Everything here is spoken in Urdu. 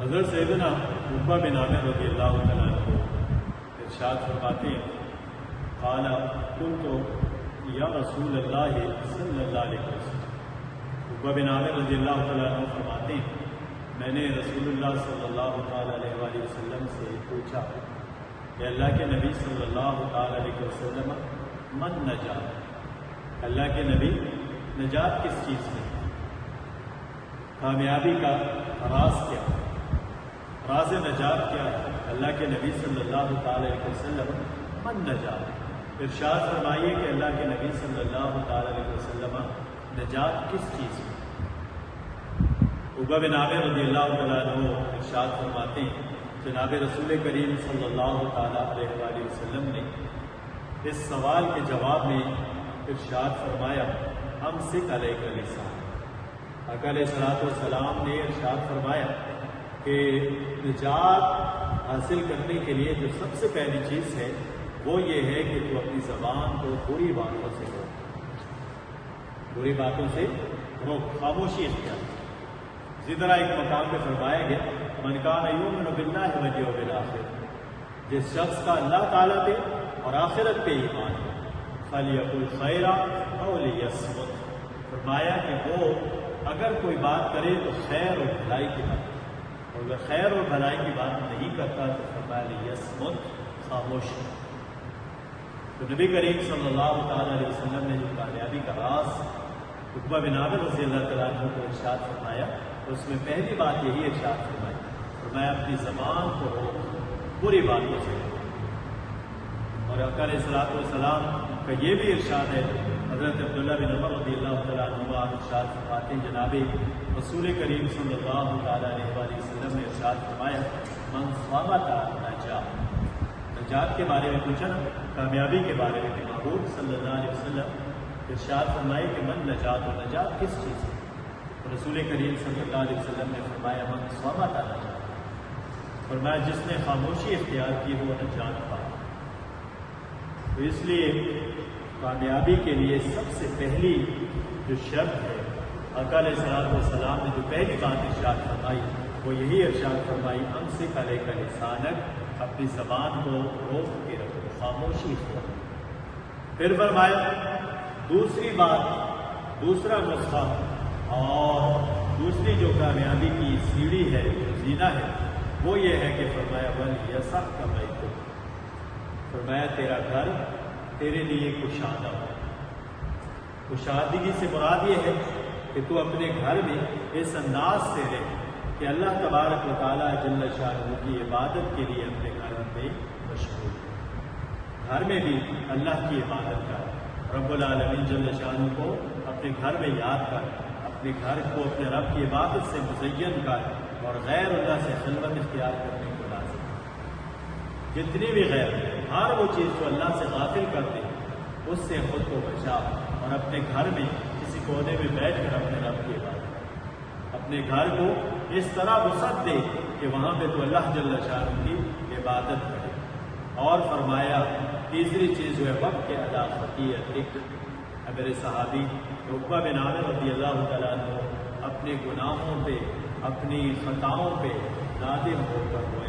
حضرت سیدنا عقبہ بن عامر رضی اللہ تعالیٰ عنہ ارشاد فرماتے ہیں قال قلت یا رسول اللہ صلی اللہ علیہ وسلم. عقبہ بن عامر رضی اللہ تعالیٰ عنہ فرماتے ہیں میں نے رسول اللہ صلی اللہ تعالیٰ علیہ وآلہ وسلم سے پوچھا کہ اللہ کے نبی صلی اللہ تعالیٰ علیہ وسلم من نجات، اللہ کے نبی نجات کس چیز میں، کامیابی کا راز کیا، راز نجات کیا ہے؟ اللہ کے نبی صلی اللہ تعالیٰ علیہ وسلم من نجات، ارشاد فرمائیے کہ اللہ کے نبی صلی اللہ تعالیٰ علیہ وسلم نجات کس چیز میں. عقبہ بن عامر رضی اللہ تعالیٰ عنہ ارشاد فرماتے ہیں جناب رسول کریم صلی اللہ تعالیٰ علیہ وآلہ وسلم نے اس سوال کے جواب میں ارشاد فرمایا امسک علیک لسانک. آقا علیہ الصلوۃ والسلام نے ارشاد فرمایا کہ نجات حاصل کرنے کے لیے جو سب سے پہلی چیز ہے وہ یہ ہے کہ تو اپنی زبان کو بری باتوں سے روک، بری باتوں سے روک، خاموشی اختیار. اسی طرح ایک مقام پہ فرمایا گیا من کان یؤمن باللہ والیوم الآخر، جس شخص کا اللہ تعالیٰ پہ اور آخرت پہ ایمان ہے فلیقل خیرا او لیصمت، فرمایا کہ وہ اگر کوئی بات کرے تو خیر اور بھلائی کی بات کرے، اور اگر خیر اور بھلائی کی بات نہیں کرتا تو فرمایا لیصمت، خاموش. تو نبی کریم صلی اللہ تعالیٰ علیہ وسلم نے جو کامیابی کا راز عقبہ بن عامر رضی اللہ تعالیٰ عنہ کو ارشاد فرمایا اس میں پہلی بات یہی ارشاد فرمایا اپنی زبان کو روک، بری باتوں سے. اور آقا علیہ الصلوۃ والسلام کا یہ بھی ارشاد ہے، حضرت عبداللہ بن عمر رضی اللہ تعالیٰ عنہ ارشاد فرماتے ہیں جناب رسول کریم صلی اللہ تعالیٰ علیہ وآلہ وسلم نے ارشاد فرمایا من صامت نجا. نجات کے بارے میں پوچھا نا، کامیابی کے بارے میں کہ محبوب صلی اللہ علیہ وسلم ارشاد فرمائے کہ من نجات، و نجات کس چیز ہے؟ رسول کریم صلی اللہ علیہ وسلم نے فرمایا من صامت نجا، فرمایا جس نے خاموشی اختیار کی وہ نجات پا. تو اس لیے کامیابی کے لیے سب سے پہلی جو شرط ہے آقا علیہ الصلوۃ والسلام نے جو پہلی بات ارشاد فرمائی وہ یہی ارشاد فرمائی امسک علیک لسانک، اپنی زبان کو روک کے رکھو، خاموشی اختیار. پھر فرمایا دوسری بات، دوسرا نسخہ اور دوسری جو کامیابی کی سیڑھی ہے، جو زینہ ہے، وہ یہ ہے کہ فرمایا وَلْيَسَعْكَ بَيْتُكَ، فرمایا تیرا گھر تیرے لیے کشادہ ہو. کشادگی سے مراد یہ ہے کہ تو اپنے گھر میں اس انداز سے رہے کہ اللہ تبارک و تعالیٰ جل شانہ کی عبادت کے لیے اپنے گھر میں مشغول ہے. گھر میں بھی اللہ کی عبادت کر، رب العالمین جل شانہ کو اپنے گھر میں یاد کر، اپنے گھر کو اپنے رب کی عبادت سے مزین کر، اور غیر اللہ سے خلوت اختیار کرنے کو لازم. جتنی بھی غیر ہر وہ چیز جو اللہ سے غافل کرتے اس سے خود کو بچا، اور اپنے گھر میں کسی کونے میں بیٹھ کر اپنے رب کی عبادت، اپنے گھر کو اس طرح وسعت دے کہ وہاں پہ تو اللہ جل شانہ کی عبادت کرے. اور فرمایا تیسری چیز جو ہے وقت کے ادا خطیئت. میرے صحابی عقبہ بن عامر رضی اللہ تعالیٰ عنہ اپنے گناہوں پہ، اپنی خطاؤں پہ نادم ہو کر روئے.